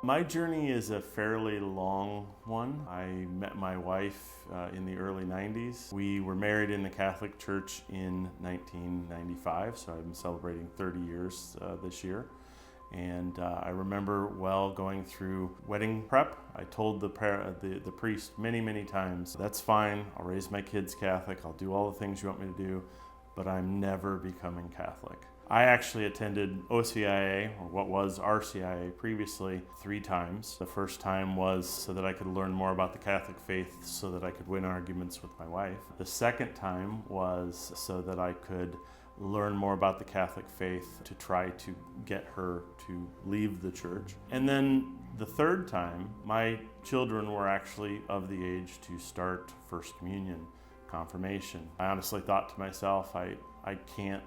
My journey is a fairly long one. I met my wife in the early 90s. We were married in the Catholic Church in 1995, so I'm celebrating 30 years this year. And I remember well going through wedding prep. I told the priest many times, that's fine, I'll raise my kids Catholic, I'll do all the things you want me to do, but I'm never becoming Catholic. I actually attended OCIA, or what was RCIA previously, 3 times. The first time was so that I could learn more about the Catholic faith so that I could win arguments with my wife. The second time was so that I could learn more about the Catholic faith to try to get her to leave the church. And then the third time, my children were actually of the age to start First Communion, confirmation. I honestly thought to myself, I can't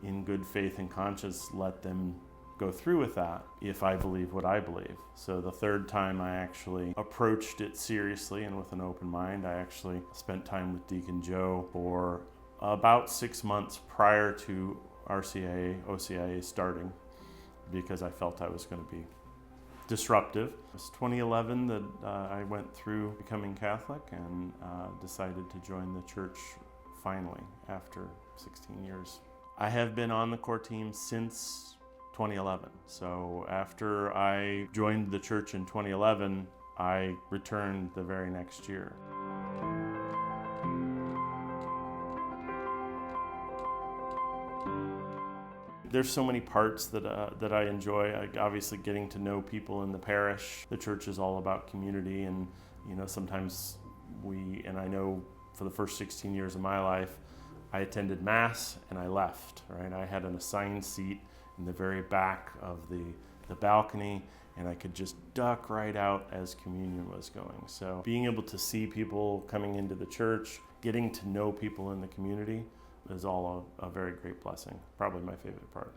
in good faith and conscience let them go through with that if I believe what I believe. So the third time I actually approached it seriously and with an open mind. I actually spent time with Deacon Joe for about 6 months prior to OCIA starting, because I felt I was going to be disruptive. It was 2011 that I went through becoming Catholic and decided to join the church finally after 16 years. I have been on the core team since 2011. So after I joined the church in 2011, I returned the very next year. There's so many parts that I enjoy. Obviously, getting to know people in the parish. The church is all about community, and sometimes I know for the first 16 years of my life, I attended Mass and I left, right? I had an assigned seat in the very back of the balcony, and I could just duck right out as communion was going. So being able to see people coming into the church, getting to know people in the community is all a very great blessing. Probably my favorite part.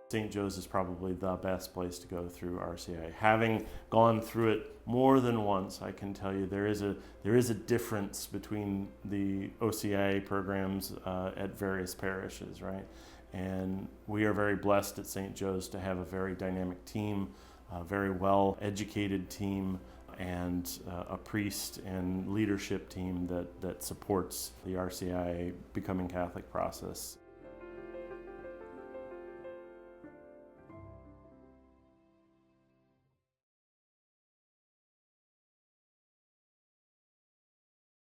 St. Joe's is probably the best place to go through RCIA. Having gone through it more than once, I can tell you there is a difference between the OCIA programs at various parishes, right? And we are very blessed at St. Joe's to have a very dynamic team, a very well-educated team, and a priest and leadership team that supports the RCIA becoming Catholic process.